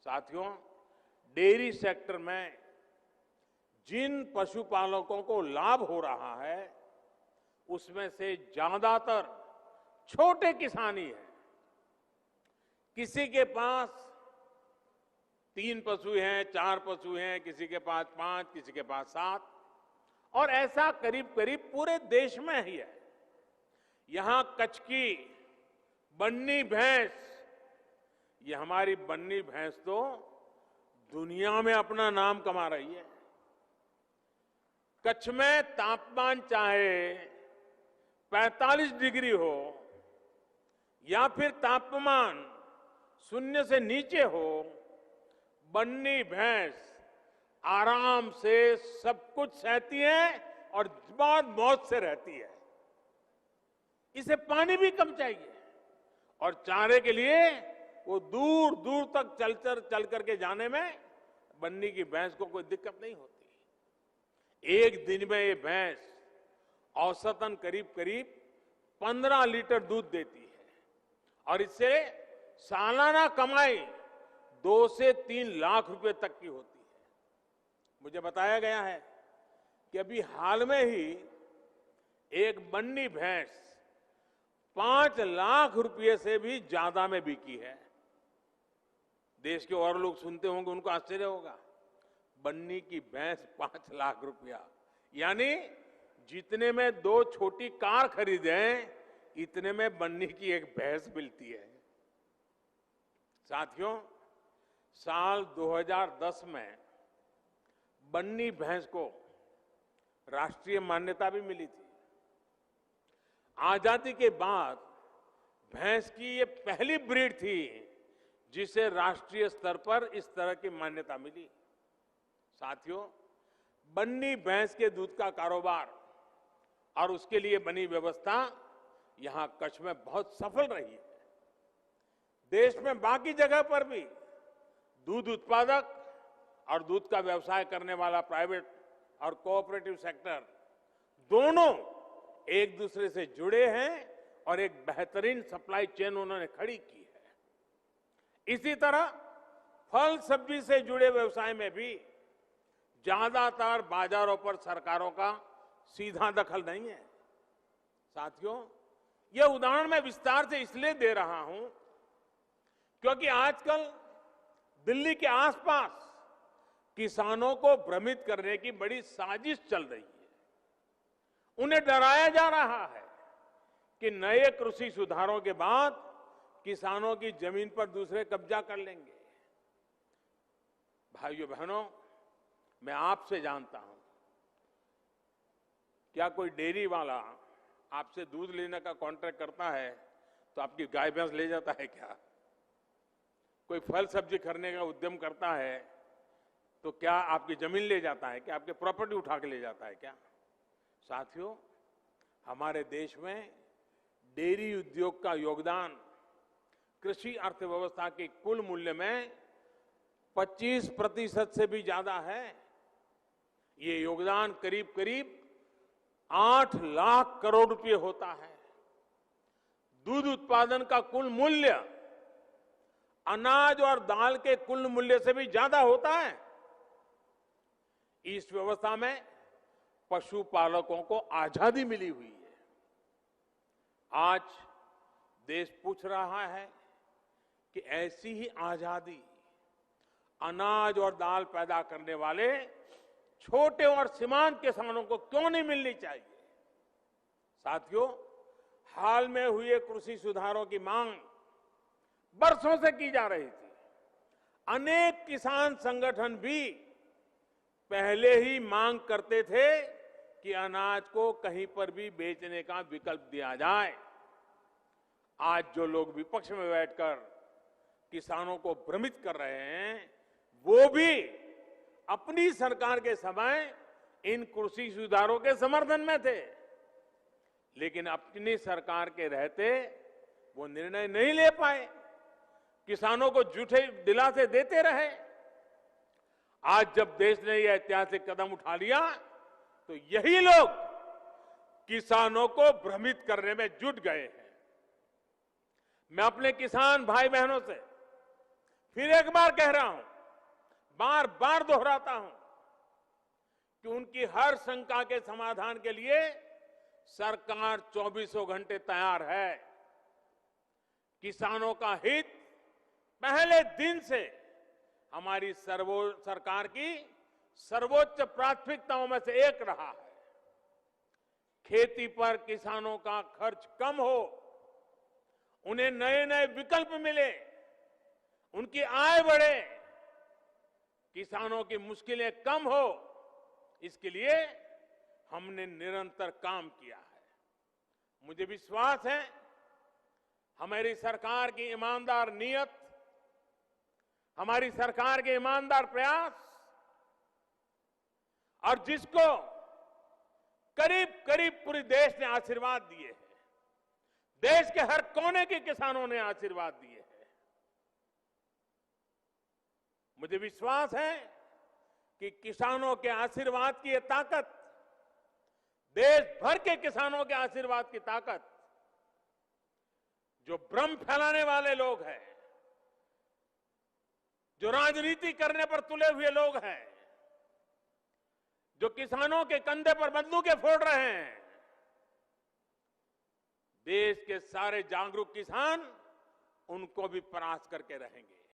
साथियों, dairy sector में जिन पशुपालकों को लाभ हो रहा है उसमें से ज्यादातर छोटे किसान ही है। किसी के पास 3 पशु हैं, 4 पशु हैं, किसी के पास 5, किसी के पास 7 और ऐसा करीब करीब पूरे देश में ही है। यहां कच्छ की बन्नी भैंस, ये हमारी बन्नी भैंस तो दुनिया में अपना नाम कमा रही है। कच्छ में तापमान चाहे 45 डिग्री हो या फिर तापमान 0 से नीचे हो, बन्नी भैंस आराम से सब कुछ सहती है और बहुत मौज से रहती है। इसे पानी भी कम चाहिए और चारे के लिए वो दूर दूर तक चल करके जाने में बन्नी की भैंस को कोई दिक्कत नहीं होती। एक दिन में ये भैंस औसतन करीब करीब 15 लीटर दूध देती है और इससे सालाना कमाई 2 से 3 लाख रुपए तक की होती है। मुझे बताया गया है कि अभी हाल में ही एक बन्नी भैंस 5 लाख रुपए से भी ज्यादा में बिकी है। देश के और लोग सुनते होंगे, उनको आश्चर्य होगा, बन्नी की भैंस 5 लाख रुपया, यानी जितने में 2 छोटी कार खरीदे इतने में बन्नी की एक भैंस मिलती है। साथियों, साल 2010 में बन्नी भैंस को राष्ट्रीय मान्यता भी मिली थी। आजादी के बाद भैंस की ये पहली ब्रीड थी जिसे राष्ट्रीय स्तर पर इस तरह की मान्यता मिली। साथियों, बन्नी भैंस के दूध का कारोबार और उसके लिए बनी व्यवस्था यहां कच्छ में बहुत सफल रही है। देश में बाकी जगह पर भी दूध उत्पादक और दूध का व्यवसाय करने वाला प्राइवेट और कोऑपरेटिव सेक्टर दोनों एक दूसरे से जुड़े हैं और एक बेहतरीन सप्लाई चेन उन्होंने खड़ी की है। इसी तरह फल सब्जी से जुड़े व्यवसाय में भी ज्यादातर बाजारों पर सरकारों का सीधा दखल नहीं है। साथियों, यह उदाहरण मैं विस्तार से इसलिए दे रहा हूं क्योंकि आजकल दिल्ली के आसपास किसानों को भ्रमित करने की बड़ी साजिश चल रही है। उन्हें डराया जा रहा है कि नए कृषि सुधारों के बाद किसानों की जमीन पर दूसरे कब्जा कर लेंगे। भाइयों बहनों, मैं आपसे जानता हूं, क्या कोई डेयरी वाला आपसे दूध लेने का कॉन्ट्रैक्ट करता है तो आपकी गाय भैंस ले जाता है क्या? कोई फल सब्जी खरीदने का उद्यम करता है तो क्या आपकी जमीन ले जाता है? क्या आपके प्रॉपर्टी उठा के ले जाता है क्या? साथियों, हमारे देश में डेयरी उद्योग का योगदान कृषि अर्थव्यवस्था के कुल मूल्य में 25% से भी ज्यादा है। ये योगदान करीब करीब 8 लाख करोड़ रुपए होता है। दूध उत्पादन का कुल मूल्य अनाज और दाल के कुल मूल्य से भी ज्यादा होता है। इस व्यवस्था में पशुपालकों को आजादी मिली हुई है। आज देश पूछ रहा है कि ऐसी ही आजादी अनाज और दाल पैदा करने वाले छोटे और सीमांत किसानों को क्यों नहीं मिलनी चाहिए? साथियों, हाल में हुए कृषि सुधारों की मांग बरसों से की जा रही थी। अनेक किसान संगठन भी पहले ही मांग करते थे कि अनाज को कहीं पर भी बेचने का विकल्प दिया जाए। आज जो लोग विपक्ष में बैठकर किसानों को भ्रमित कर रहे हैं, वो भी अपनी सरकार के समय इन कृषि सुधारों के समर्थन में थे, लेकिन अपनी सरकार के रहते वो निर्णय नहीं ले पाए, किसानों को झूठे दिलासे देते रहे। आज जब देश ने यह ऐतिहासिक कदम उठा लिया तो यही लोग किसानों को भ्रमित करने में जुट गए हैं। मैं अपने किसान भाई बहनों से फिर एक बार कह रहा हूं, बार बार दोहराता हूं कि उनकी हर शंका के समाधान के लिए सरकार 24 घंटे तैयार है। किसानों का हित पहले दिन से हमारी सरकार की सर्वोच्च प्राथमिकताओं में से एक रहा है। खेती पर किसानों का खर्च कम हो, उन्हें नए नए विकल्प मिले, उनकी आय बढ़े, किसानों की मुश्किलें कम हो, इसके लिए हमने निरंतर काम किया है। मुझे विश्वास है हमारी सरकार की ईमानदार नीयत, हमारी सरकार के ईमानदार प्रयास और जिसको करीब करीब पूरे देश ने आशीर्वाद दिए हैं, देश के हर कोने के किसानों ने आशीर्वाद दिए हैं। मुझे विश्वास है कि किसानों के आशीर्वाद की ये ताकत, देश भर के किसानों के आशीर्वाद की ताकत, जो भ्रम फैलाने वाले लोग हैं, जो राजनीति करने पर तुले हुए लोग हैं, जो किसानों के कंधे पर बंदूकें फोड़ रहे हैं, देश के सारे जागरूक किसान उनको भी परास्त करके रहेंगे।